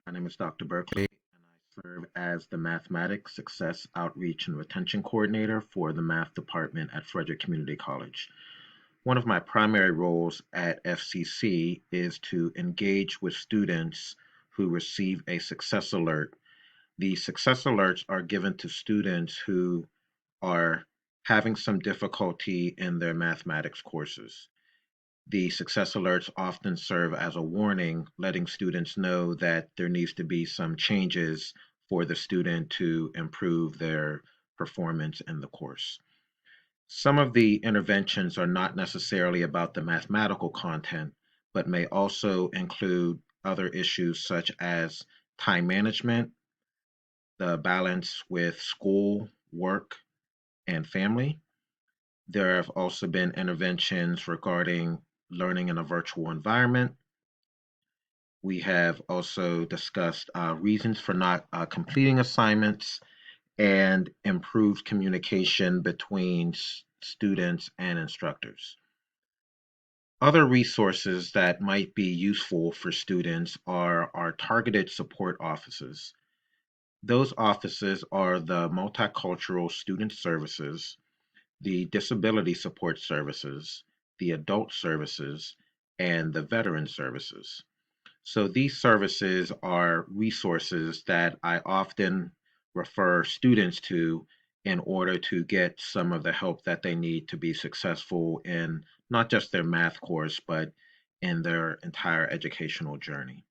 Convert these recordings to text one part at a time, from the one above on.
My name is Dr. Berkeley, and I serve as the Mathematics Success Outreach and Retention Coordinator for the Math Department at Frederick Community College. One of my primary roles at FCC is to engage with students who receive a success alert. The success alerts are given to students who are having some difficulty in their mathematics courses. The success alerts often serve as a warning, letting students know that there needs to be some changes for the student to improve their performance in the course. Some of the interventions are not necessarily about the mathematical content, but may also include other issues such as time management, the balance with school, work, and family. There have also been interventions regarding learning in a virtual environment. We have also discussed reasons for not completing assignments and improved communication between students and instructors. Other resources that might be useful for students are our targeted support offices. Those offices are the Multicultural Student Services, the Disability Support Services, the Adult Services, and the Veteran Services. So these services are resources that I often refer students to in order to get some of the help that they need to be successful in not just their math course, but in their entire educational journey.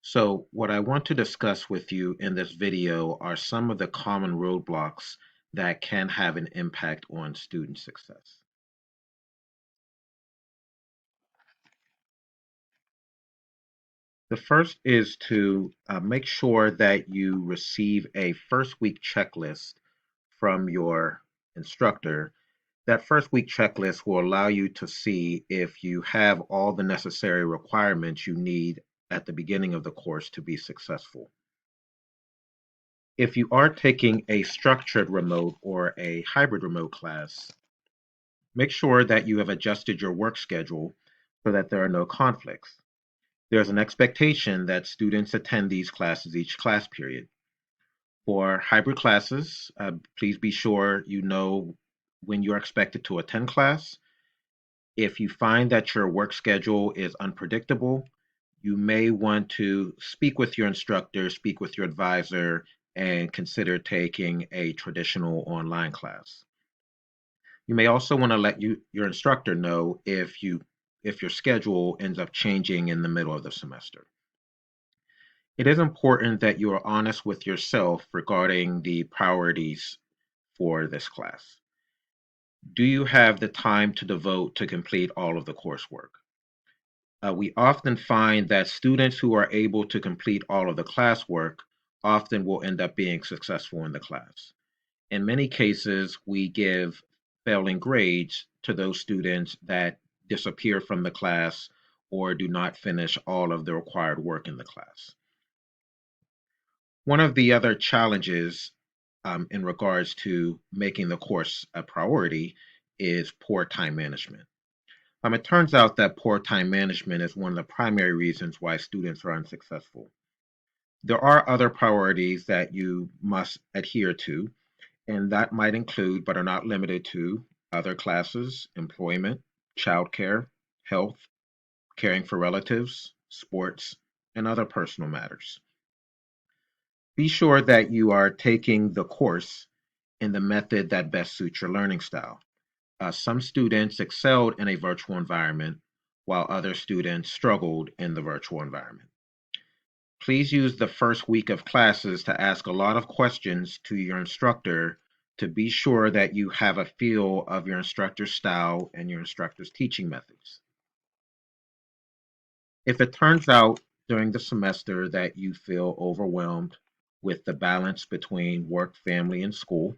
So what I want to discuss with you in this video are some of the common roadblocks that can have an impact on student success. The first is to make sure that you receive a first week checklist from your instructor. That first week checklist will allow you to see if you have all the necessary requirements you need at the beginning of the course to be successful. If you are taking a structured remote or a hybrid remote class, make sure that you have adjusted your work schedule so that there are no conflicts. There's an expectation that students attend these classes each class period. For hybrid classes, please be sure you know when you're expected to attend class. If you find that your work schedule is unpredictable, you may want to speak with your instructor, speak with your advisor, and consider taking a traditional online class. You may also want to let your instructor know if your schedule ends up changing in the middle of the semester. It is important that you are honest with yourself regarding the priorities for this class. Do you have the time to devote to complete all of the coursework? We often find that students who are able to complete all of the classwork often will end up being successful in the class. In many cases, we give failing grades to those students that disappear from the class or do not finish all of the required work in the class. One of the other challenges in regards to making the course a priority is poor time management. It turns out that poor time management is one of the primary reasons why students are unsuccessful. There are other priorities that you must adhere to, and that might include, but are not limited to, other classes, employment, childcare, health, caring for relatives, sports, and other personal matters. Be sure that you are taking the course in the method that best suits your learning style. Some students excelled in a virtual environment, while other students struggled in the virtual environment. Please use the first week of classes to ask a lot of questions to your instructor to be sure that you have a feel of your instructor's style and your instructor's teaching methods. If it turns out during the semester that you feel overwhelmed with the balance between work, family, and school,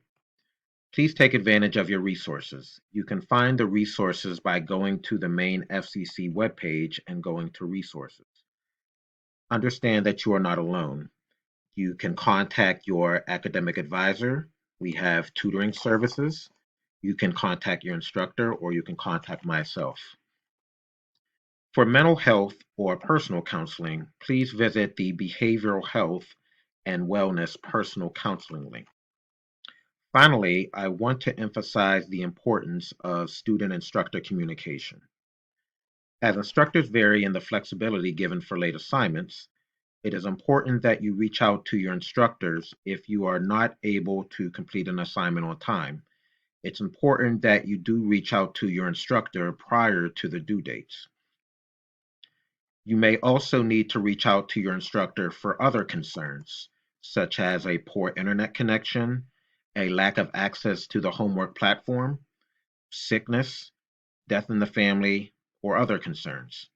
please take advantage of your resources. You can find the resources by going to the main FCC webpage and going to resources. Understand that you are not alone. You can contact your academic advisor. We have tutoring services. You can contact your instructor or you can contact myself. For mental health or personal counseling, please visit the Behavioral Health and Wellness Personal Counseling link. Finally, I want to emphasize the importance of student-instructor communication. As instructors vary in the flexibility given for late assignments, it is important that you reach out to your instructors if you are not able to complete an assignment on time. It's important that you do reach out to your instructor prior to the due dates. You may also need to reach out to your instructor for other concerns, such as a poor internet connection, a lack of access to the homework platform, sickness, death in the family, or other concerns.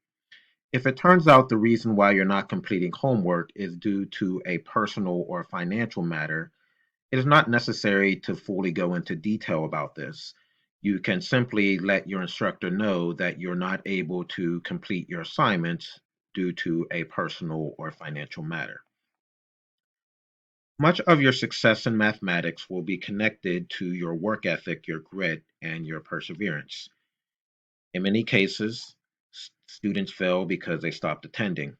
If it turns out the reason why you're not completing homework is due to a personal or financial matter, it is not necessary to fully go into detail about this. You can simply let your instructor know that you're not able to complete your assignments due to a personal or financial matter. Much of your success in mathematics will be connected to your work ethic, your grit, and your perseverance. In many cases, students fail because they stopped attending,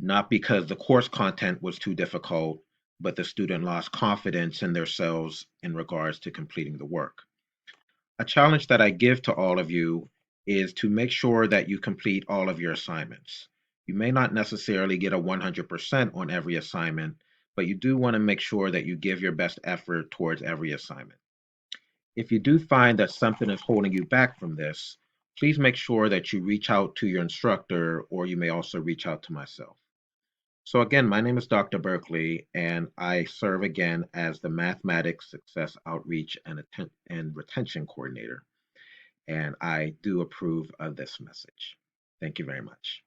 not because the course content was too difficult, but the student lost confidence in themselves in regards to completing the work. A challenge that I give to all of you is to make sure that you complete all of your assignments. You may not necessarily get a 100% on every assignment, but you do want to make sure that you give your best effort towards every assignment. If you do find that something is holding you back from this, please make sure that you reach out to your instructor, or you may also reach out to myself. So again, my name is Dr. Berkeley, and I serve again as the Mathematics Success Outreach and Retention Coordinator. And I do approve of this message. Thank you very much.